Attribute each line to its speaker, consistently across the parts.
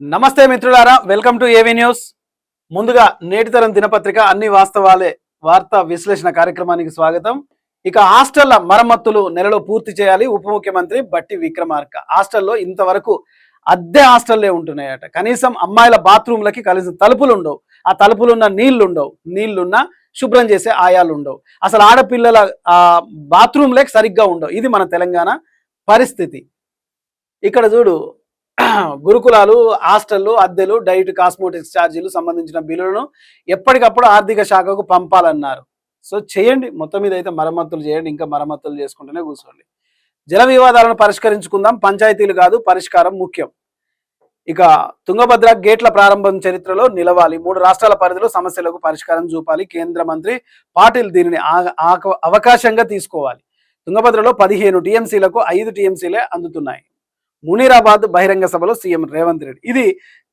Speaker 1: నమస్తే మిత్రులారా, welcome to AV news. ముందుగా నేటి తరం దినపత్రిక అన్ని వాస్తవాలే వార్తా విశ్లేషణ కార్యక్రమానికి స్వాగతం. ఇక హాస్టళ్ల మరమ్మతులు నెలలో పూర్తి చేయాలి ఉప ముఖ్యమంత్రి బట్టి విక్రమార్క. హాస్టల్లో ఇంతవరకు అద్దె హాస్టల్లే ఉంటున్నాయట. కనీసం అమ్మాయిల బాత్రూమ్లకి కలిసి తలుపులు ఉండవు. ఆ తలుపులున్న నీళ్లుండవు. నీళ్లున్న శుభ్రం చేసే ఆయాలు ఉండవు. అసలు ఆడపిల్లల బాత్రూమ్లే సరిగ్గా ఉండవు. ఇది మన తెలంగాణ పరిస్థితి. ఇక్కడ చూడు, గురుకులాలు, హాస్టళ్లు, అద్దెలు, డైట్, కాస్మోటిక్స్ ఛార్జీలు సంబంధించిన బిల్లులను ఎప్పటికప్పుడు ఆర్థిక శాఖకు పంపాలన్నారు. సో చేయండి, మొత్తం మీద అయితే మరమ్మతులు చేయండి. ఇంకా మరమ్మతులు చేసుకుంటూనే కూర్చోండి. జల వివాదాలను పరిష్కరించుకుందాం, పంచాయతీలు కాదు పరిష్కారం ముఖ్యం. ఇక తుంగభద్ర గేట్ల ప్రారంభం చరిత్రలో నిలవాలి. 3 రాష్ట్రాల పరిధిలో సమస్యలకు పరిష్కారం చూపాలి. కేంద్ర మంత్రి పాటిల్ దీనిని అవకాశంగా తీసుకోవాలి. తుంగభద్రలో 15 టీఎంసీలకు 5 టీఎంసీలే అందుతున్నాయి. మునీరాబాద్ బహిరంగ సభలో సీఎం రేవంత్ రెడ్డి. ఇది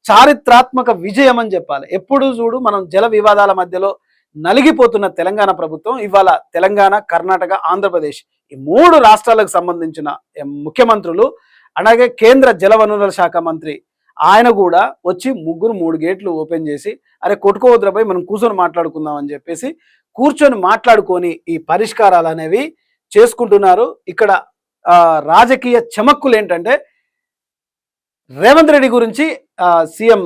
Speaker 1: చారిత్రాత్మక విజయం అని చెప్పాలి. ఎప్పుడు చూడు మనం జల వివాదాల మధ్యలో నలిగిపోతున్న తెలంగాణ ప్రభుత్వం ఇవాళ తెలంగాణ, కర్ణాటక, ఆంధ్రప్రదేశ్ ఈ 3 రాష్ట్రాలకు సంబంధించిన ముఖ్యమంత్రులు, అలాగే కేంద్ర జలవనరుల శాఖ మంత్రి ఆయన కూడా వచ్చి 3 గేట్లు ఓపెన్ చేసి అరే కొట్టుకోవద్దురపై మనం కూర్చొని మాట్లాడుకుందాం అని చెప్పేసి కూర్చొని మాట్లాడుకొని ఈ పరిష్కారాలు అనేవి చేసుకుంటున్నారు. ఇక్కడ రాజకీయ చమక్కులు ఏంటంటే, రేవంత్ రెడ్డి గురించి సీఎం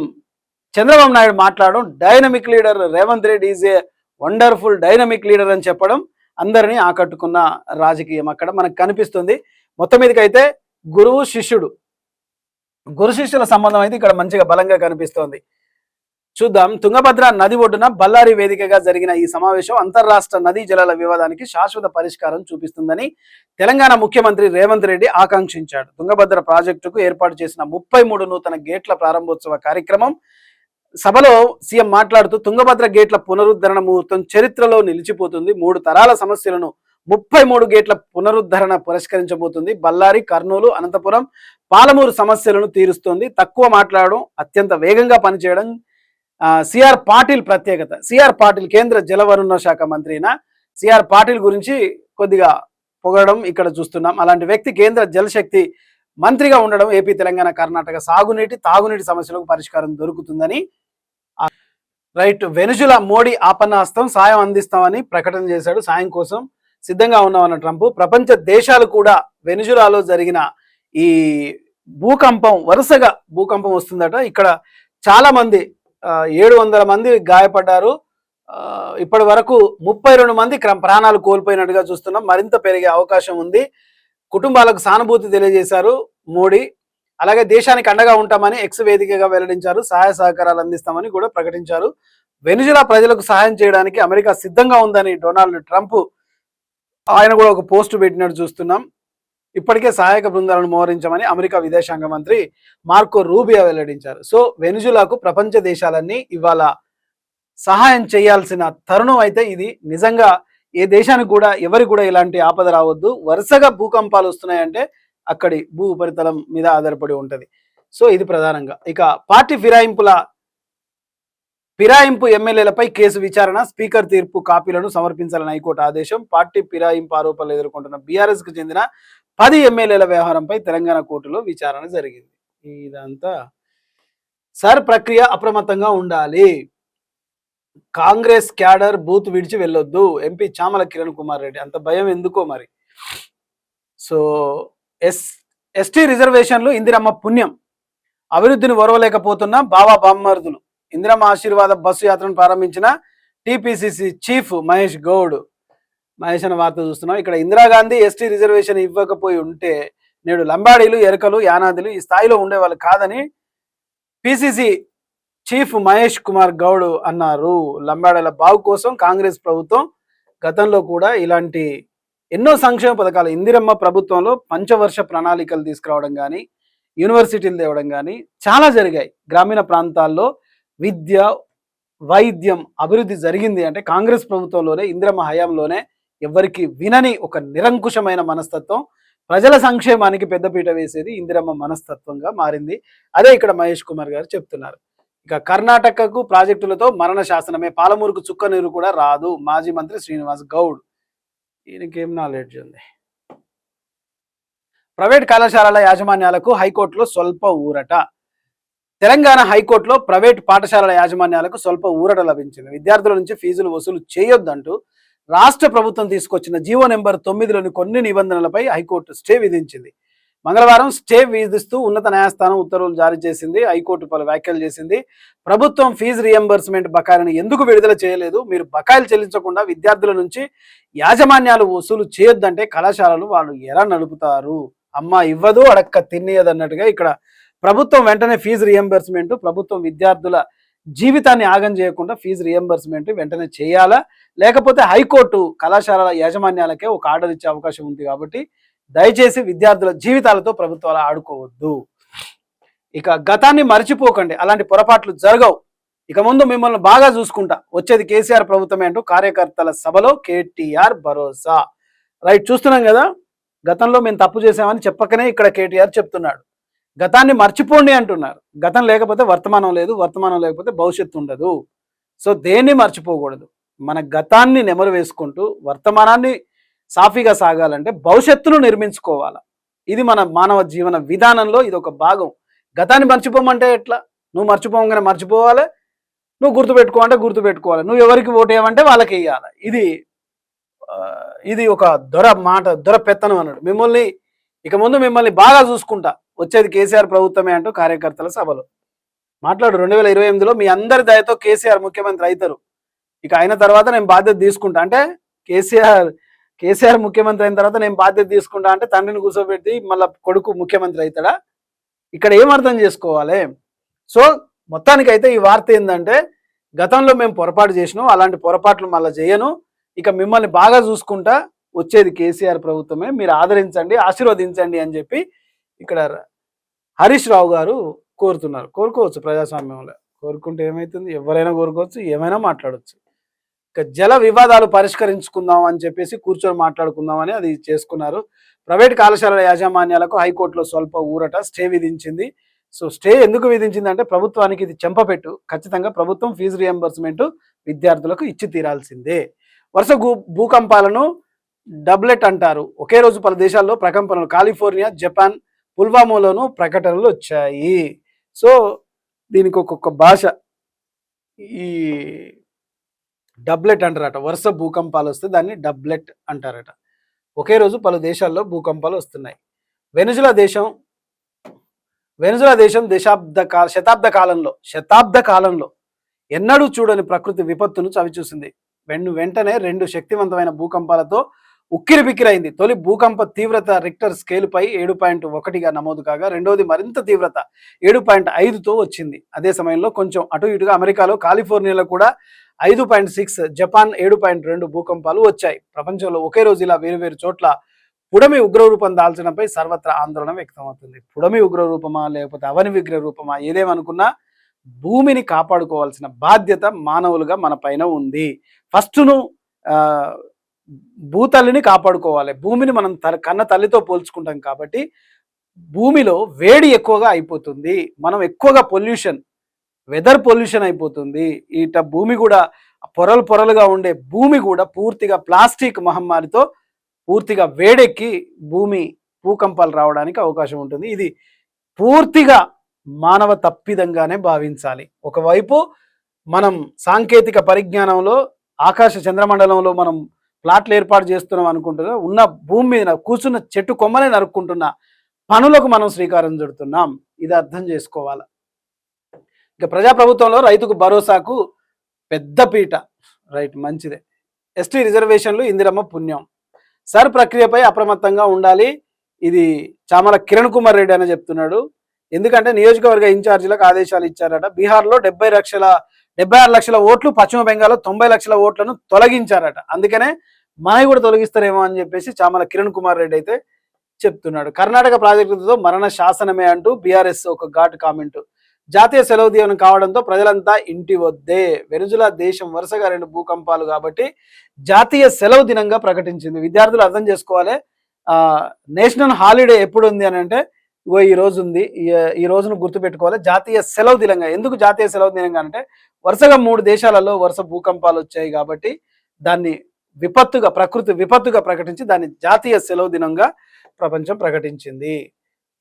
Speaker 1: చంద్రబాబు నాయుడు మాట్లాడడం, dynamic leader Revanth Reddy is a wonderful dynamic leader అని చెప్పడం అందరినీ ఆకట్టుకున్న రాజకీయం అక్కడ మనకు కనిపిస్తుంది. మొత్తం మీదకైతే గురు శిష్యుల సంబంధం అయితే ఇక్కడ మంచిగా బలంగా కనిపిస్తోంది. చూద్దాం. తుంగభద్ర నది ఒడ్డున బళ్ళారి వేదికగా జరిగిన ఈ సమావేశం అంతర్రాష్ట్ర నదీ జలాల వివాదానికి శాశ్వత పరిష్కారం చూపిస్తుందని తెలంగాణ ముఖ్యమంత్రి రేవంత్ రెడ్డి ఆకాంక్షించాడు. తుంగభద్ర ప్రాజెక్టుకు ఏర్పాటు చేసిన 33 నూతన గేట్ల ప్రారంభోత్సవ కార్యక్రమం సభలో సీఎం మాట్లాడుతూ తుంగభద్ర గేట్ల పునరుద్ధరణ ముహూర్తం చరిత్రలో నిలిచిపోతుంది. 3 తరాల సమస్యలను 33 గేట్ల పునరుద్ధరణ పరిష్కరించబోతుంది. బళ్ళారి, కర్నూలు, అనంతపురం, పాలమూరు సమస్యలను తీరుస్తోంది. తక్కువ మాట్లాడడం, అత్యంత వేగంగా పనిచేయడం సిఆర్ పాటిల్ ప్రత్యేకత. సిఆర్ పాటిల్ కేంద్ర జలవనరుల శాఖ మంత్రిన సిఆర్ పాటిల్ గురించి కొద్దిగా పొగడడం ఇక్కడ చూస్తున్నాం. అలాంటి వ్యక్తి కేంద్ర జలశక్తి మంత్రిగా ఉండడం ఏపీ, తెలంగాణ, కర్ణాటక సాగునీటి, తాగునీటి సమస్యలకు పరిష్కారం దొరుకుతుందని. రైట్. వెనుజులా మోడీ ఆపన్నాస్తం, సాయం అందిస్తామని ప్రకటన చేశాడు. సాయం కోసం సిద్ధంగా ఉన్నామన్న ట్రంప్. ప్రపంచ దేశాలు కూడా వెనుజులాలో జరిగిన ఈ వరుసగా భూకంపం వస్తుందట. ఇక్కడ చాలా మంది 700 మంది గాయపడ్డారు. ఇప్పటి వరకు 32 మంది ప్రాణాలు కోల్పోయినట్టుగా చూస్తున్నాం. మరింత పెరిగే అవకాశం ఉంది. కుటుంబాలకు సానుభూతి తెలియజేశారు మోడీ. అలాగే దేశానికి అండగా ఉంటామని ఎక్స్ వేదికగా వెల్లడించారు. సహాయ సహకారాలు అందిస్తామని కూడా ప్రకటించారు. వెనుజులా ప్రజలకు సహాయం చేయడానికి అమెరికా సిద్ధంగా ఉందని డొనాల్డ్ ట్రంప్ ఆయన కూడా ఒక పోస్ట్ పెట్టినట్టు చూస్తున్నాం. ఇప్పటికే సహాయక బృందాలను మోహరించామని అమెరికా విదేశాంగ మంత్రి మార్కో రూబియో వెల్లడించారు. సో వెనుజులాకు ప్రపంచ దేశాలన్నీ ఇవాళ సహాయం చేయాల్సిన తరుణం అయితే ఇది. నిజంగా ఏ దేశానికి కూడా ఎవరికి కూడా ఇలాంటి ఆపద రావద్దు. వరుసగా భూకంపాలు వస్తున్నాయంటే అక్కడి భూ ఉపరితలం మీద ఆధారపడి ఉంటది. సో ఇది ప్రధానంగా. ఇక పార్టీ ఫిరాయింపు ఎమ్మెల్యేలపై కేసు విచారణ, స్పీకర్ తీర్పు కాపీలను సమర్పించాలని హైకోర్టు ఆదేశం. పార్టీ ఫిరాయింపు ఆరోపణలు ఎదుర్కొంటున్న బీఆర్ఎస్ కు చెందిన 10 ఎమ్మెల్యేల వ్యవహారంపై తెలంగాణ కోర్టులో విచారణ జరిగింది. ఇదంతా సర్ ప్రక్రియ అప్రమత్తంగా ఉండాలి. కాంగ్రెస్ క్యాడర్ బూత్ విడిచి వెళ్ళొద్దు. ఎంపీ చామల కిరణ్ కుమార్ రెడ్డి. అంత భయం ఎందుకో మరి. సో ఎస్టీ రిజర్వేషన్లు ఇందిరమ్మ పుణ్యం. అభివృద్ధిని ఓర్వలేకపోతున్న బావా బామ్మర్దులు. ఇందిరమ్మ ఆశీర్వాద బస్సు యాత్రను ప్రారంభించిన టీపీసీసీ చీఫ్ మహేష్ గౌడ్. మహేష్ అన్న వార్త చూస్తున్నాం. ఇక్కడ ఇందిరాగాంధీ ఎస్టీ రిజర్వేషన్ ఇవ్వకపోయి ఉంటే నేడు లంబాడీలు, ఎరకలు, యానాదులు ఈ స్థాయిలో ఉండేవాళ్ళు కాదని పిసిసి చీఫ్ మహేష్ కుమార్ గౌడ్ అన్నారు. లంబాడీల బాగు కోసం కాంగ్రెస్ ప్రభుత్వం గతంలో కూడా ఇలాంటి ఎన్నో సంక్షేమ పథకాలు, ఇందిరమ్మ ప్రభుత్వంలో పంచవర్ష ప్రణాళికలు తీసుకురావడం కానీ, యూనివర్సిటీలు తేవడం కానీ చాలా జరిగాయి. గ్రామీణ ప్రాంతాల్లో విద్య, వైద్యం అభివృద్ధి జరిగింది అంటే కాంగ్రెస్ ప్రభుత్వంలోనే, ఇందిరమ్మ హయాంలోనే. ఎవరికి వినని ఒక నిరంకుశమైన మనస్తత్వం, ప్రజల సంక్షేమానికి పెద్దపీట వేసేది ఇందిరమ్మ మనస్తత్వంగా మారింది. అదే ఇక్కడ మహేష్ కుమార్ గారు చెప్తున్నారు. ఇక కర్ణాటకకు ప్రాజెక్టులతో మరణ శాసనమే, పాలమూరుకు చుక్క నీరు కూడా రాదు. మాజీ మంత్రి శ్రీనివాస్ గౌడ్. ఈయనకేం నాలెడ్జ్ ఉంది. ప్రైవేట్ కళాశాలల యాజమాన్యాలకు హైకోర్టులో స్వల్ప ఊరట. తెలంగాణ హైకోర్టులో ప్రైవేటు పాఠశాలల యాజమాన్యాలకు స్వల్ప ఊరట లభించింది. విద్యార్థుల నుంచి ఫీజులు వసూలు చేయొద్దంటూ రాష్ట్ర ప్రభుత్వం తీసుకొచ్చిన జీవో నెంబర్ 9లోని కొన్ని నిబంధనలపై హైకోర్టు స్టే విధించింది. మంగళవారం స్టే విధిస్తూ ఉన్నత న్యాయస్థానం ఉత్తర్వులు జారీ చేసింది. హైకోర్టు పలు వ్యాఖ్యలు చేసింది. ప్రభుత్వం ఫీజు రియంబర్స్మెంట్ బకాయిలను ఎందుకు విడుదల చేయలేదు, మీరు బకాయిలు చెల్లించకుండా విద్యార్థుల నుంచి యాజమాన్యాలు వసూలు చేయొద్దంటే కళాశాలలు వాళ్ళు ఎలా నడుపుతారు, అమ్మ ఇవ్వదు అడక్క తినేయదు అన్నట్టుగా ఇక్కడ ప్రభుత్వం వెంటనే ఫీజు రియంబర్స్మెంట్, ప్రభుత్వం విద్యార్థుల జీవితాన్ని ఆగం చేయకుండా ఫీజు రియంబర్స్మెంట్ వెంటనే చేయాలా, లేకపోతే హైకోర్టు కళాశాలల యాజమాన్యాలకే ఒక ఆర్డర్ ఇచ్చే అవకాశం ఉంది. కాబట్టి దయచేసి విద్యార్థుల జీవితాలతో ప్రభుత్వాలు ఆడుకోవద్దు. ఇక గతాన్ని మర్చిపోకండి, అలాంటి పొరపాట్లు జరగవు. ఇక ముందు మిమ్మల్ని బాగా చూసుకుంటా, వచ్చేది కేసీఆర్ ప్రభుత్వమే అంటూ కార్యకర్తల సభలో కేటీఆర్ భరోసా. రైట్, చూస్తున్నాం కదా, గతంలో మేము తప్పు చేసామని చెప్పకనే ఇక్కడ కేటీఆర్ చెప్తున్నాడు. గతాన్ని మర్చిపోండి అంటున్నారు. గతం లేకపోతే వర్తమానం లేదు, వర్తమానం లేకపోతే భవిష్యత్తు ఉండదు. సో దేన్ని మర్చిపోకూడదు. మన గతాన్ని నెమరు వేసుకుంటూ వర్తమానాన్ని సాఫీగా సాగాలంటే భవిష్యత్తును నిర్మించుకోవాలి. ఇది మన మానవ జీవన విధానంలో ఇది ఒక భాగం. గతాన్ని మర్చిపోమంటే ఎట్లా? నువ్వు మర్చిపోగానే మర్చిపోవాలి, నువ్వు గుర్తుపెట్టుకోమంటే గుర్తుపెట్టుకోవాలి, నువ్వు ఎవరికి ఓటు వేయమంటే వాళ్ళకి వేయాలి. ఇది ఒక దొర పెత్తనం అన్నాడు. ఇక ముందు మిమ్మల్ని బాగా చూసుకుంటా, వచ్చేది కేసీఆర్ ప్రభుత్వమే అంటూ కార్యకర్తల సభలో మాట్లాడు. 2028లో మీ అందరి దయతో కేసీఆర్ ముఖ్యమంత్రి అవుతారు. ఇక అయిన తర్వాత నేను బాధ్యత తీసుకుంటా అంటే కేసీఆర్ ముఖ్యమంత్రి అయిన తర్వాత నేను బాధ్యత తీసుకుంటా అంటే తండ్రిని కూర్చోబెట్టి మళ్ళీ కొడుకు ముఖ్యమంత్రి అవుతాడా? ఇక్కడ ఏం అర్థం చేసుకోవాలి? సో మొత్తానికైతే ఈ వార్త ఏంటంటే, గతంలో మేము పొరపాటు చేసినాం, అలాంటి పొరపాట్లు మళ్ళీ చేయను, ఇక మిమ్మల్ని బాగా చూసుకుంటా, వచ్చేది కేసీఆర్ ప్రభుత్వమే, మీరు ఆదరించండి, ఆశీర్వదించండి అని చెప్పి ఇక్కడ హరీష్ రావు గారు కోరుతున్నారు. కోరుకోవచ్చు, ప్రజాస్వామ్యంలో కోరుకుంటే ఏమవుతుంది, ఎవరైనా కోరుకోవచ్చు, ఏమైనా మాట్లాడవచ్చు. ఇక జల వివాదాలు పరిష్కరించుకుందాం అని చెప్పేసి కూర్చొని మాట్లాడుకుందామని అది చేసుకున్నారు. ప్రైవేట్ కళాశాలల యాజమాన్యాలకు హైకోర్టులో స్వల్ప ఊరట స్టే విధించింది. సో స్టే ఎందుకు విధించింది అంటే, ప్రభుత్వానికి ఇది చెంపపెట్టు, ఖచ్చితంగా ప్రభుత్వం ఫీజు రియంబర్స్మెంట్ విద్యార్థులకు ఇచ్చి తీరాల్సిందే. వరుస భూకంపాలను డబ్లెట్ అంటారు. ఒకే రోజు పలు దేశాల్లో ప్రకంపనలు, కాలిఫోర్నియా, జపాన్, పుల్వామాలోనూ ప్రకటనలు వచ్చాయి. సో దీనికి ఒక్కొక్క భాష, ఈ డబ్లెట్ అంటారట. వరుస భూకంపాలు వస్తే దాన్ని డబ్లెట్ అంటారట. ఒకే రోజు పలు దేశాల్లో భూకంపాలు వస్తున్నాయి. వెనుజులా దేశం శతాబ్ద కాలంలో ఎన్నడూ చూడని ప్రకృతి విపత్తును చవిచూసింది. వెంటనే 2 శక్తివంతమైన భూకంపాలతో ఉక్కిరి బిక్కిరైంది. తొలి భూకంప తీవ్రత రిక్టర్ స్కేలుపై 7.1గా నమోదు కాగా, రెండోది మరింత తీవ్రత 7.5తో వచ్చింది. అదే సమయంలో కొంచెం అటు ఇటుగా అమెరికాలో కాలిఫోర్నియాలో కూడా 5.6, జపాన్ 7.2 భూకంపాలు వచ్చాయి. ప్రపంచంలో ఒకే రోజు ఇలా వేరువేరు చోట్ల పుడమి ఉగ్రరూపం దాల్చడంపై సర్వత్రా ఆందోళన వ్యక్తమవుతుంది. పుడమి ఉగ్రరూపమా లేకపోతే అవని విగ్రహ రూపమా, ఏదేమనుకున్నా భూమిని కాపాడుకోవాల్సిన బాధ్యత మానవులుగా మన పైన ఉంది. ఫస్ట్ను భూతల్లిని కాపాడుకోవాలి. భూమిని మనం కన్న తల్లితో పోల్చుకుంటాం కాబట్టి భూమిలో వేడి ఎక్కువగా అయిపోతుంది, మనం ఎక్కువగా వెదర్ పొల్యూషన్ అయిపోతుంది. ఇట భూమి కూడా పొరలుగా ఉండే భూమి కూడా పూర్తిగా ప్లాస్టిక్ మహమ్మారితో పూర్తిగా వేడెక్కి భూకంపాలు రావడానికి అవకాశం ఉంటుంది. ఇది పూర్తిగా మానవ తప్పిదంగానే భావించాలి. ఒకవైపు మనం సాంకేతిక పరిజ్ఞానంలో ఆకాశ చంద్రమండలంలో మనం ప్లాట్లు ఏర్పాటు చేస్తున్నాం అనుకుంటున్నాం, ఉన్న భూమి మీద కూర్చున్న చెట్టు కొమ్మనే నరుక్కుంటున్న పనులకు మనం శ్రీకారం చుడుతున్నాం. ఇది అర్థం చేసుకోవాలి. ఇక ప్రజాప్రభుత్వంలో రైతుకు భరోసాకు పెద్ద పీట. రైట్, మంచిదే. ఎస్టీ రిజర్వేషన్లు ఇందిరమ్మ పుణ్యం. సర్ ప్రక్రియపై అప్రమత్తంగా ఉండాలి. ఇది చామల కిరణ్ కుమార్ రెడ్డి అని చెప్తున్నాడు. ఎందుకంటే నియోజకవర్గ ఇన్ఛార్జీలకు ఆదేశాలు ఇచ్చారట. బీహార్లో 76 లక్షల ఓట్లు, పశ్చిమ బెంగాల్లో 90 లక్షల ఓట్లను తొలగించారట. అందుకనే మనవి కూడా తొలగిస్తారేమో అని చెప్పేసి చామల కిరణ్ కుమార్ రెడ్డి అయితే చెప్తున్నాడు. కర్ణాటక ప్రాజెక్టులతో మరణ శాసనమే అంటూ బీఆర్ఎస్ ఒక ఘాటు కామెంట్. జాతీయ సెలవు దినం కావడంతో ప్రజలంతా ఇంటి వద్దే. వెనుజులా దేశం వరుసగా 2 భూకంపాలు కాబట్టి జాతీయ సెలవు దినంగా ప్రకటించింది. విద్యార్థులు అర్థం చేసుకోవాలి, నేషనల్ హాలిడే ఎప్పుడు ఉంది అని అంటే ఈ రోజు ఉంది. ఈ రోజును గుర్తుపెట్టుకోవాలి జాతీయ సెలవు దినంగా. ఎందుకు జాతీయ సెలవు దినంగా అంటే, వరుసగా 3 దేశాలలో వరుస భూకంపాలు వచ్చాయి కాబట్టి దాన్ని ప్రకృతి విపత్తుగా ప్రకటించి దాన్ని జాతీయ సెలవు దినంగా ప్రపంచం ప్రకటించింది.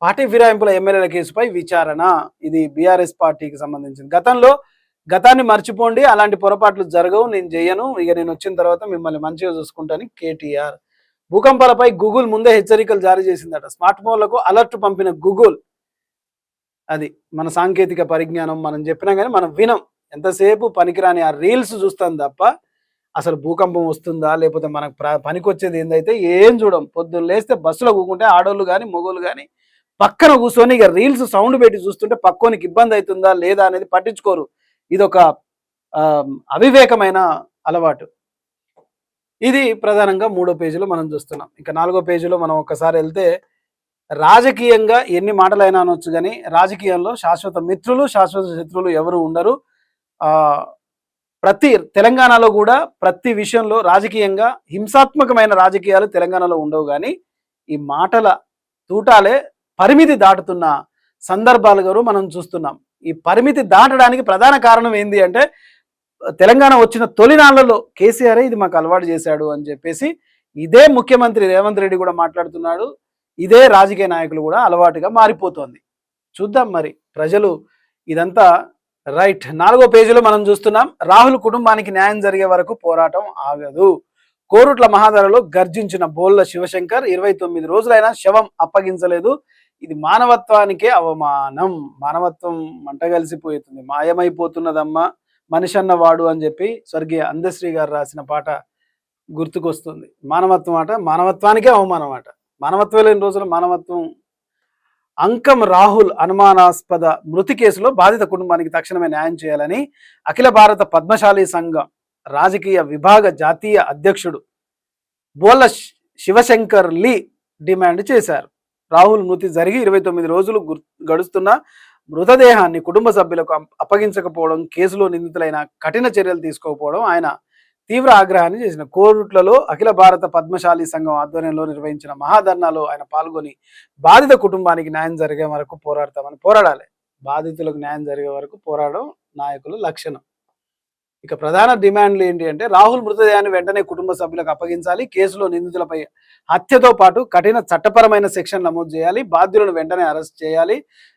Speaker 1: పార్టీ ఫిరాయింపుల ఎమ్మెల్యేల కేసుపై విచారణ. ఇది బీఆర్ఎస్ పార్టీకి సంబంధించింది. గతాన్ని మర్చిపోండి, అలాంటి పొరపాట్లు జరగవు, నేను చేయను, ఇక నేను వచ్చిన తర్వాత మిమ్మల్ని మంచిగా చూసుకుంటాను కేటీఆర్. భూకంపాలపై గూగుల్ ముందే హెచ్చరికలు జారీ చేసిందట. స్మార్ట్ ఫోన్లకు అలర్ట్ పంపిన గూగుల్. అది మన సాంకేతిక పరిజ్ఞానం. మనం చెప్పినా కానీ మనం వినం. ఎంతసేపు పనికిరాని ఆ రీల్స్ చూస్తాం తప్ప అసలు భూకంపం వస్తుందా లేకపోతే మనకు పనికొచ్చేది ఏందైతే ఏం చూడం. పొద్దున్న లేస్తే బస్సులో కూకుంటే ఆడోళ్ళు కానీ మొగోళ్ళు కానీ పక్కన కూర్చొని ఇక రీల్స్ సౌండ్ పెట్టి చూస్తుంటే పక్కోనికి ఇబ్బంది అవుతుందా లేదా అనేది పట్టించుకోరు. ఇదొక అవివేకమైన అలవాటు. ఇది ప్రధానంగా 3వ పేజీలో మనం చూస్తున్నాం. ఇంకా 4వ పేజీలో మనం ఒకసారి వెళ్తే రాజకీయంగా ఎన్ని మాటలైనా అనొచ్చు కానీ రాజకీయంలో శాశ్వత మిత్రులు శాశ్వత శత్రువులు ఎవరు ఉండరు. తెలంగాణలో కూడా ప్రతి విషయంలో రాజకీయంగా హింసాత్మకమైన రాజకీయాలు తెలంగాణలో ఉండవు, కానీ ఈ మాటల తూటాలే పరిమితి దాటుతున్న సందర్భాలు గారు మనం చూస్తున్నాం. ఈ పరిమితి దాటడానికి ప్రధాన కారణం ఏంది అంటే తెలంగాణ వచ్చిన తొలినాళ్లలో కేసీఆర్ ఇది మాకు అలవాటు చేశాడు అని చెప్పేసి ఇదే ముఖ్యమంత్రి రేవంత్ రెడ్డి కూడా మాట్లాడుతున్నాడు. ఇదే రాజకీయ నాయకులు కూడా అలవాటుగా మారిపోతోంది. చూద్దాం మరి ప్రజలు ఇదంతా. రైట్, 4వ పేజీలో మనం చూస్తున్నాం. రాహుల్ కుటుంబానికి న్యాయం జరిగే వరకు పోరాటం ఆగదు. కోరుట్ల మహాధరలో గర్జించిన బోళ్ళ శివశంకర్. 29 రోజులైనా శవం అప్పగించలేదు. ఇది మానవత్వానికే అవమానం. మానవత్వం మంటగలిసిపోతుంది, మాయమైపోతున్నదమ్మా మనిషి అన్నవాడు అని చెప్పి స్వర్గీయ అందశ్రీ గారు రాసిన పాట గుర్తుకొస్తుంది. మానవత్వం అట మానవత్వానికే అవమానం అట. మానవత్వం లేని రోజుల మానవత్వం. అంకం రాహుల్ అనుమానాస్పద మృతి కేసులో బాధిత కుటుంబానికి తక్షణమే న్యాయం చేయాలని అఖిల భారత పద్మశాలి సంఘం రాజకీయ విభాగ జాతీయ అధ్యక్షుడు బోళ్ళ శివశంకర్ లీ డిమాండ్ చేశారు. రాహుల్ మృతి జరిగి 29 రోజులు గడుస్తున్న మృతదేహాన్ని కుటుంబ సభ్యులకు అప్పగించకపోవడం, కేసులో నిందితులైన కఠిన చర్యలు తీసుకోకపోవడం ఆయన తీవ్ర ఆగ్రహాన్ని చేసిన. కోరుట్లలో అఖిల భారత పద్మశాలి సంఘం ఆధ్వర్యంలో నిర్వహించిన మహాధర్నాలో ఆయన పాల్గొని బాధిత కుటుంబానికి న్యాయం జరిగే వరకు పోరాడాలి. బాధితులకు న్యాయం జరిగే వరకు పోరాడడం నాయకుల లక్షణం. ఇక ప్రధాన డిమాండ్లు ఏంటి అంటే రాహుల్ మృతదేహాన్ని వెంటనే కుటుంబ సభ్యులకు అప్పగించాలి, కేసులో నిందితులపై హత్యతో పాటు కఠిన చట్టపరమైన సెక్షన్ నమోదు చేయాలి, బాధ్యులను వెంటనే అరెస్ట్ చేయాలి,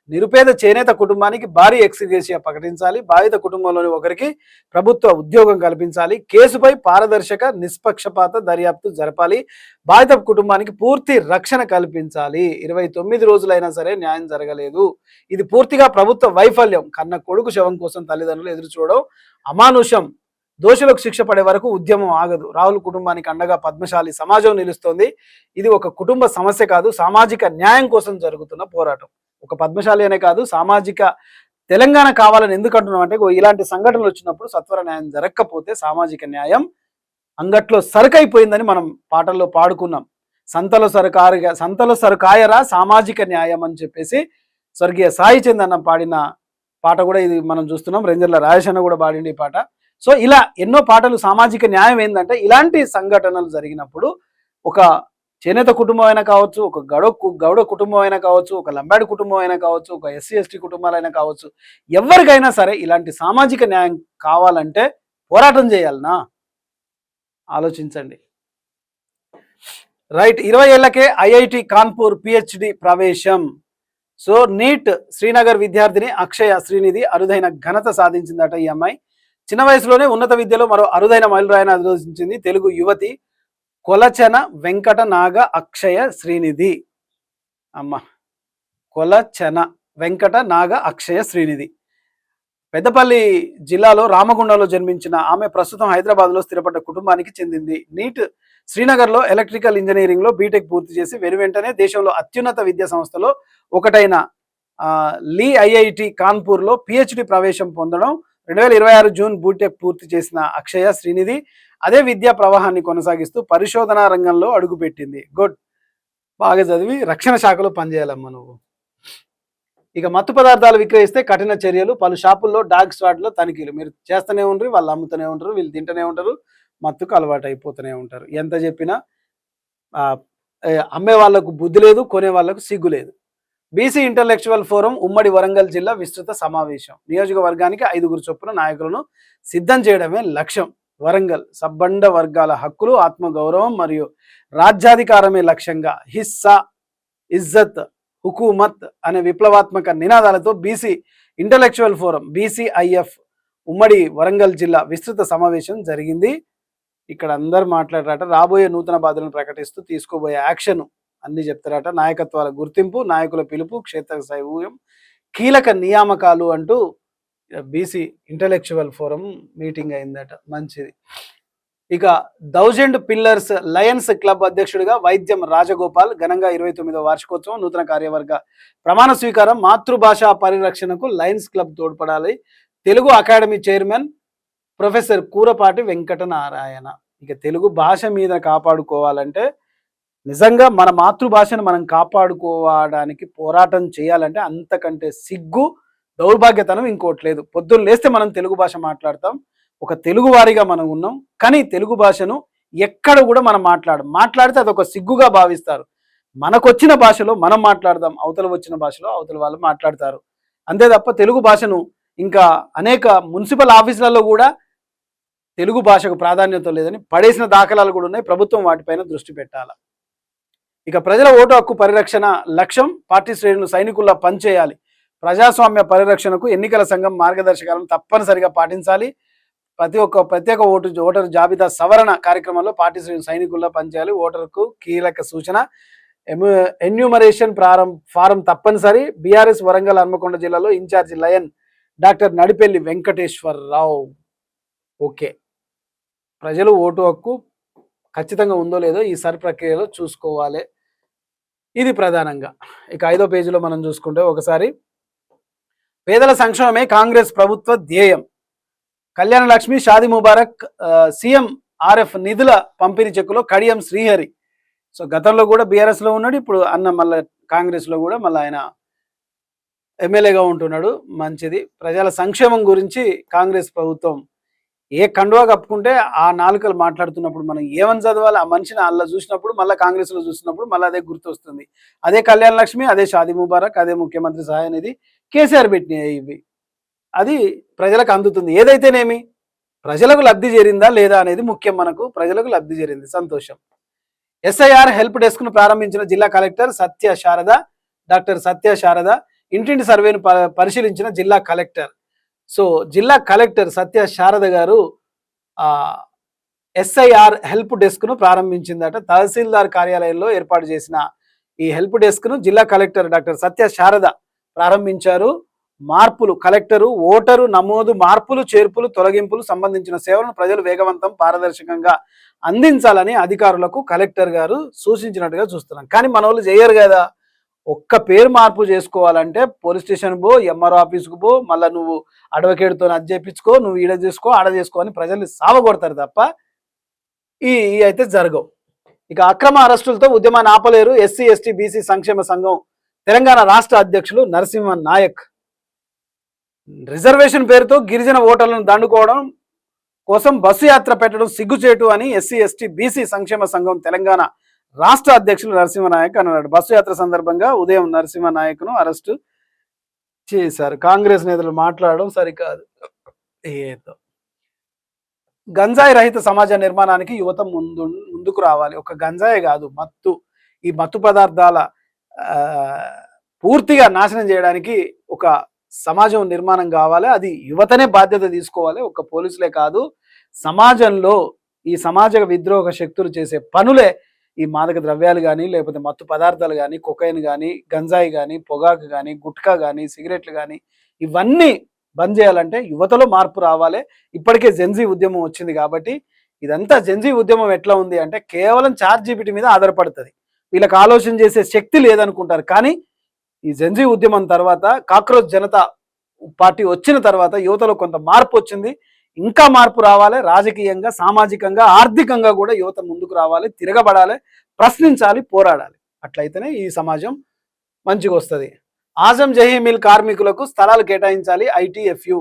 Speaker 1: నిరుపేద చేనేత కుటుంబానికి భారీ ఎక్స్గ్రేషియా ప్రకటించాలి, బాధిత కుటుంబంలోని ఒకరికి ప్రభుత్వ ఉద్యోగం కల్పించాలి, కేసుపై పారదర్శక నిష్పక్షపాత దర్యాప్తు జరపాలి, బాధిత కుటుంబానికి పూర్తి రక్షణ కల్పించాలి. 29 రోజులైనా సరే న్యాయం జరగలేదు. ఇది పూర్తిగా ప్రభుత్వ వైఫల్యం. కన్న కొడుకు శవం కోసం తల్లిదండ్రులు ఎదురు చూడడం అమానుషం. దోషులకు శిక్ష పడే వరకు ఉద్యమం ఆగదు. రాహుల్ కుటుంబానికి అండగా పద్మశాలి సమాజం నిలుస్తోంది. ఇది ఒక కుటుంబ సమస్య కాదు, సామాజిక న్యాయం కోసం జరుగుతున్న పోరాటం. ఒక పద్మశాలి అనే కాదు, సామాజిక తెలంగాణ కావాలని ఎందుకు అంటున్నాం అంటే ఇలాంటి సంఘటనలు వచ్చినప్పుడు సత్వర న్యాయం జరగకపోతే సామాజిక న్యాయం అంగట్లో సరుకైపోయిందని మనం పాటల్లో పాడుకున్నాం. సంతలో సరుకాయరా సామాజిక న్యాయం అని చెప్పేసి స్వర్గీయ సాయి చంద్ పాడిన పాట కూడా ఇది మనం చూస్తున్నాం. రెంజర్ల రాజేష్ కూడా పాడింది ఈ పాట. సో ఇలా ఎన్నో పాటలు. సామాజిక న్యాయం ఏంటంటే ఇలాంటి సంఘటనలు జరిగినప్పుడు ఒక చేనేత కుటుంబం అయినా కావచ్చు, ఒక గౌడ కుటుంబం అయినా కావచ్చు, ఒక లంబాడి కుటుంబం అయినా కావచ్చు, ఒక ఎస్సీ ఎస్టీ కుటుంబాలైనా కావచ్చు, ఎవరికైనా సరే ఇలాంటి సామాజిక న్యాయం కావాలంటే పోరాటం చేయాలనా ఆలోచించండి. రైట్, 20 ఏళ్లకే ఐఐటి కాన్పూర్ పిహెచ్డి ప్రవేశం. సో నీట్ శ్రీనగర్ విద్యార్థిని అక్షయ శ్రీనిధి అరుదైన ఘనత సాధించిందట. ఈ అమ్మాయి చిన్న వయసులోనే ఉన్నత విద్యలో మరో అరుదైన మైలురాయిని అధిరోధించింది. తెలుగు యువతి కొలచన వెంకట నాగ అక్షయ శ్రీనిధి. కొలచన వెంకట నాగ అక్షయ శ్రీనిధి పెద్దపల్లి జిల్లాలో రామగుండంలో జన్మించిన ఆమె ప్రస్తుతం హైదరాబాద్లో స్థిరపడ్డ కుటుంబానికి చెందింది. నీట్ శ్రీనగర్లో ఎలక్ట్రికల్ ఇంజనీరింగ్లో బీటెక్ పూర్తి చేసి వెనువెంటనే దేశంలో అత్యున్నత విద్యా సంస్థలో ఒకటైన లీ ఐఐటి కాన్పూర్లో పిహెచ్డి ప్రవేశం పొందడం. 2026 జూన్ బీటెక్ పూర్తి చేసిన అక్షయ శ్రీనిధి అదే విద్యా ప్రవాహాన్ని కొనసాగిస్తూ పరిశోధనా రంగంలో అడుగుపెట్టింది. గుడ్, బాగా చదివి రక్షణ శాఖలో పనిచేయాలమ్మా నువ్వు. ఇక మత్తు పదార్థాలు విక్రయిస్తే కఠిన చర్యలు. పలు షాపుల్లో డాగ్ స్క్వాడ్లో తనిఖీలు. మీరు చేస్తూనే ఉంటారు, వాళ్ళు అమ్ముతూనే ఉంటారు, వీళ్ళు తింటూనే ఉంటారు, మత్తుకు అలవాటు అయిపోతూనే ఉంటారు. ఎంత చెప్పినా అమ్మే వాళ్లకు బుద్ధి లేదు, కొనే వాళ్లకు సిగ్గు లేదు. బీసీ ఇంటలెక్చువల్ ఫోరం ఉమ్మడి వరంగల్ జిల్లా విస్తృత సమావేశం. నియోజకవర్గానికి 5 చొప్పున నాయకులను సిద్ధం చేయడమే లక్ష్యం. వరంగల్ సబ్బండ వర్గాల హక్కులు, ఆత్మగౌరవం మరియు రాజ్యాధికారమే లక్ష్యంగా హిస్సా, ఇజ్జత్, హుకూమత్ అనే విప్లవాత్మక నినాదాలతో బీసీ ఇంటలెక్చువల్ ఫోరం బీసీఐఎఫ్ ఉమ్మడి వరంగల్ జిల్లా విస్తృత సమావేశం జరిగింది. ఇక్కడ అందరు మాట్లాడారట. రాబోయే నూతన బాధలను ప్రకటిస్తూ తీసుకోబోయే యాక్షన్ అన్ని చెప్తారట. నాయకత్వాల గుర్తింపు, నాయకుల పిలుపు, క్షేత్రస్థాయి ఊహం, కీలక నియామకాలు అంటూ బీసీ ఇంటలెక్చువల్ ఫోరం మీటింగ్ అయిందట. మంచిది. ఇక 1000 పిల్లర్స్ లయన్స్ క్లబ్ అధ్యక్షుడిగా వైద్యం రాజగోపాల్ ఘనంగా 29వ వార్షికోత్సవం, నూతన కార్యవర్గ ప్రమాణ స్వీకారం. మాతృభాష పరిరక్షణకు లయన్స్ క్లబ్ తోడ్పడాలి. Telugu academy chairman professor Koorapati Venkatanarayana. ఇక తెలుగు భాష మీద కాపాడుకోవాలంటే, నిజంగా మన మాతృభాషను మనం కాపాడుకోవడానికి పోరాటం చేయాలంటే అంతకంటే సిగ్గు, దౌర్భాగ్యతనం ఇంకోటి లేదు. పొద్దున్న లేస్తే మనం తెలుగు భాష మాట్లాడతాం, ఒక తెలుగు వారిగా మనం ఉన్నాం. కానీ తెలుగు భాషను ఎక్కడ కూడా మనం మాట్లాడితే అదొక సిగ్గుగా భావిస్తారు. మనకొచ్చిన భాషలో మనం మాట్లాడదాం, అవతల వచ్చిన భాషలో అవతల వాళ్ళు మాట్లాడతారు. అంతే తప్ప తెలుగు భాషను ఇంకా అనేక మున్సిపల్ ఆఫీసులలో కూడా తెలుగు భాషకు ప్రాధాన్యత లేదని పడేసిన దాఖలాలు కూడా ఉన్నాయి. ప్రభుత్వం వాటిపైన దృష్టి పెట్టాలి. ఇక ప్రజల ఓటు హక్కు పరిరక్షణ లక్ష్యం, పార్టీ శ్రేణులు సైనికుల్లా పనిచేయాలి. ప్రజాస్వామ్య పరిరక్షణకు ఎన్నికల సంఘం మార్గదర్శకాలను తప్పనిసరిగా పాటించాలి. ప్రత్యేక ఓటరు జాబితా సవరణ కార్యక్రమంలో పార్టీ శ్రేణులు సైనికుల్లా పనిచేయాలి. ఓటరుకు కీలక సూచన, ఎన్యూమరేషన్ ఫారం తప్పనిసరి. బీఆర్ఎస్ వరంగల్ హన్మకొండ జిల్లాలో incharge lion doctor Nadipelli Venkateswararao. Okay, ప్రజలు ఓటు హక్కు ఖచ్చితంగా ఉందో లేదో ఈ సర్ ప్రక్రియలో చూసుకోవాలి. ఇది ప్రధానంగా. ఇక 5వ పేజీలో మనం చూసుకుంటే ఒకసారి, పేదల సంక్షేమమే కాంగ్రెస్ ప్రభుత్వ ధ్యేయం. కళ్యాణ లక్ష్మి, షాదీ ముబారక్, సీఎం ఆర్ఎఫ్ నిధుల పంపిణీ చెక్కులో కడియం శ్రీహరి. సో గతంలో కూడా బీఆర్ఎస్లో ఉన్నాడు, ఇప్పుడు అన్న మళ్ళీ కాంగ్రెస్లో కూడా మళ్ళీ ఆయన ఎమ్మెల్యేగా ఉంటున్నాడు. మంచిది. ప్రజల సంక్షేమం గురించి కాంగ్రెస్ ప్రభుత్వం ఏ కండువా కప్పుకుంటే ఆ నాలుకలు మాట్లాడుతున్నప్పుడు మనం ఏమని చదవాలి? ఆ మనిషిని అలా చూసినప్పుడు మళ్ళీ కాంగ్రెస్లో చూసినప్పుడు మళ్ళీ అదే గుర్తొస్తుంది. అదే కళ్యాణ లక్ష్మి, అదే షాదీ ముబారక్, అదే ముఖ్యమంత్రి సహాయ నిధి, కేసీఆర్ పెట్టినాయి. ఇవి అది ప్రజలకు అందుతుంది. ఏదైతేనేమి ప్రజలకు లబ్ధి చేరిందా లేదా అనేది ముఖ్యం. మనకు ప్రజలకు లబ్ధి చేరింది, సంతోషం. ఎస్ఐఆర్ హెల్ప్ డెస్క్ ను ప్రారంభించిన జిల్లా కలెక్టర్ సత్య శారద. డాక్టర్ సత్య శారద ఇంటింటి సర్వేను పరిశీలించిన జిల్లా కలెక్టర్. సో జిల్లా కలెక్టర్ సత్య శారద గారు ఎస్ఐఆర్ హెల్ప్ డెస్క్ ను ప్రారంభించిందట. తహసీల్దార్ కార్యాలయంలో ఏర్పాటు చేసిన ఈ హెల్ప్ డెస్క్ ను జిల్లా కలెక్టర్ డాక్టర్ సత్య శారద ప్రారంభించారు. మార్పులు, కలెక్టరు ఓటరు నమోదు, మార్పులు చేర్పులు తొలగింపులు సంబంధించిన సేవలను ప్రజలు వేగవంతం పారదర్శకంగా అందించాలని అధికారులకు కలెక్టర్ గారు సూచించినట్టుగా చూస్తున్నాం. కానీ మన వాళ్ళు చేయరు కదా. ఒక్క పేరు మార్పు చేసుకోవాలంటే పోలీస్ స్టేషన్ పో, ఎంఆర్ఓ ఆఫీస్కు పో, మళ్ళీ నువ్వు అడ్వకేట్తో అది చేయించుకో, నువ్వు ఈడ చేసుకో ఆడ చేసుకో అని ప్రజల్ని సావగొడతారు తప్ప ఈ అయితే జరగవు. ఇక అక్రమ అరెస్టులతో ఉద్యమాన్ని ఆపలేరు. ఎస్సీ ఎస్టీ బీసీ సంక్షేమ సంఘం తెలంగాణ రాష్ట్ర అధ్యక్షులు నరసింహ నాయక్. రిజర్వేషన్ పేరుతో గిరిజన ఓటర్లను దండుకోవడం కోసం బస్సు యాత్ర పెట్టడం సిగ్గుచేటు అని ఎస్సీ ఎస్టీ బీసీ సంక్షేమ సంఘం తెలంగాణ రాష్ట్ర అధ్యక్షులు నరసింహనాయక్ అన్నాడు. బస్సు యాత్ర సందర్భంగా ఉదయం నరసింహనాయక్ను అరెస్టు చేశారు. కాంగ్రెస్ నేతలు మాట్లాడడం సరికాదు. ఏదో గంజాయి రహిత సమాజ నిర్మాణానికి యువత ముందుకు రావాలి. ఒక గంజాయి కాదు, ఈ మత్తు పదార్థాల పూర్తిగా నాశనం చేయడానికి ఒక సమాజం నిర్మాణం కావాలి. అది యువతనే బాధ్యత తీసుకోవాలి, ఒక పోలీసులే కాదు. సమాజంలో ఈ సమాజ విద్రోహ శక్తులు చేసే పనులే ఈ మాదక ద్రవ్యాలు కానీ, లేకపోతే మత్తు పదార్థాలు కానీ, కొకైన్ కానీ, గంజాయి కానీ, పొగాకు కానీ, గుట్కా కానీ, సిగరెట్లు కానీ, ఇవన్నీ బంద్ చేయాలంటే యువతలో మార్పు రావాలి. ఇప్పటికే జెన్జీ ఉద్యమం వచ్చింది కాబట్టి ఇదంతా జెన్జీ ఉద్యమం ఎట్లా ఉంది అంటే కేవలం ChatGPT మీద ఆధారపడుతుంది. వీళ్ళకి ఆలోచన చేసే శక్తి లేదనుకుంటారు. కానీ ఈ జెన్జీ ఉద్యమం తర్వాత, కాక్రోచ్ జనతా పార్టీ వచ్చిన తర్వాత యువతలో కొంత మార్పు వచ్చింది. ఇంకా మార్పు రావాలి. రాజకీయంగా, సామాజికంగా, ఆర్థికంగా కూడా యువత ముందుకు రావాలి, తిరగబడాలి, ప్రశ్నించాలి, పోరాడాలి. అట్లయితేనే ఈ సమాజం మంచిగా వస్తుంది. ఆజం జహీ మిల్ కార్మికులకు స్థలాలు కేటాయించాలి. ఐటీఎఫ్యు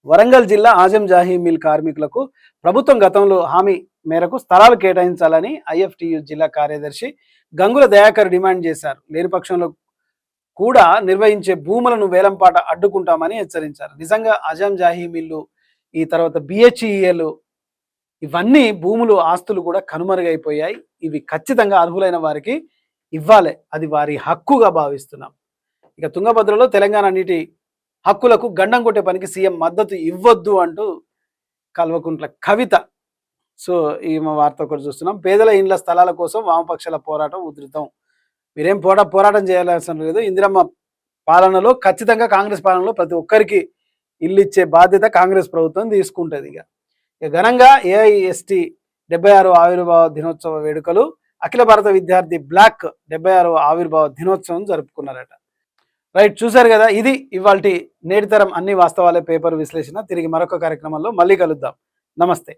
Speaker 1: వరంగల్ జిల్లా ఆజం జాహీ మిల్ కార్మికులకు ప్రభుత్వం గతంలో హామీ మేరకు స్థలాలు కేటాయించాలని ఐఎఫ్టియు జిల్లా కార్యదర్శి గంగుల దయాకర్ డిమాండ్ చేశారు. లేని పక్షంలో కూడా నిర్వహించే భూములను వేలంపాట అడ్డుకుంటామని హెచ్చరించారు. నిజంగా ఆజం జాహీ మిల్లు, ఈ తర్వాత బిహెచ్ఈఎల్, ఇవన్నీ భూములు, ఆస్తులు కూడా కనుమరుగైపోయాయి. ఇవి ఖచ్చితంగా అర్హులైన వారికి ఇవ్వాలి, అది వారి హక్కుగా భావిస్తున్నాం. ఇక తుంగభద్రలో తెలంగాణ నీటి హక్కులకు గండం కొట్టే పనికి సీఎం మద్దతు ఇవ్వొద్దు అంటూ కల్వకుంట్ల కవిత. సో ఈ మా వార్త ఒకటి చూస్తున్నాం. పేదల ఇండ్ల స్థలాల కోసం వామపక్షాల పోరాటం ఉధృతం. మీరేం పోరాటం చేయాల్సిన లేదు. ఇందిరమ్మ పాలనలో ఖచ్చితంగా కాంగ్రెస్ పాలనలో ప్రతి ఒక్కరికి ఇల్లు ఇచ్చే బాధ్యత కాంగ్రెస్ ప్రభుత్వం తీసుకుంటుంది. ఇక ఘనంగా ఏఐఎస్టి 76వ ఆవిర్భావ దినోత్సవ వేడుకలు. అఖిల భారత విద్యార్థి బ్లాక్ 76వ ఆవిర్భావ దినోత్సవం జరుపుకున్నారట. రైట్, చూశారు కదా. ఇది ఇవాల్టి నేటితరం అన్ని వాస్తవాలే పేపర్ విశ్లేషణ. తిరిగి మరొక కార్యక్రమంలో మళ్ళీ కలుద్దాం. నమస్తే.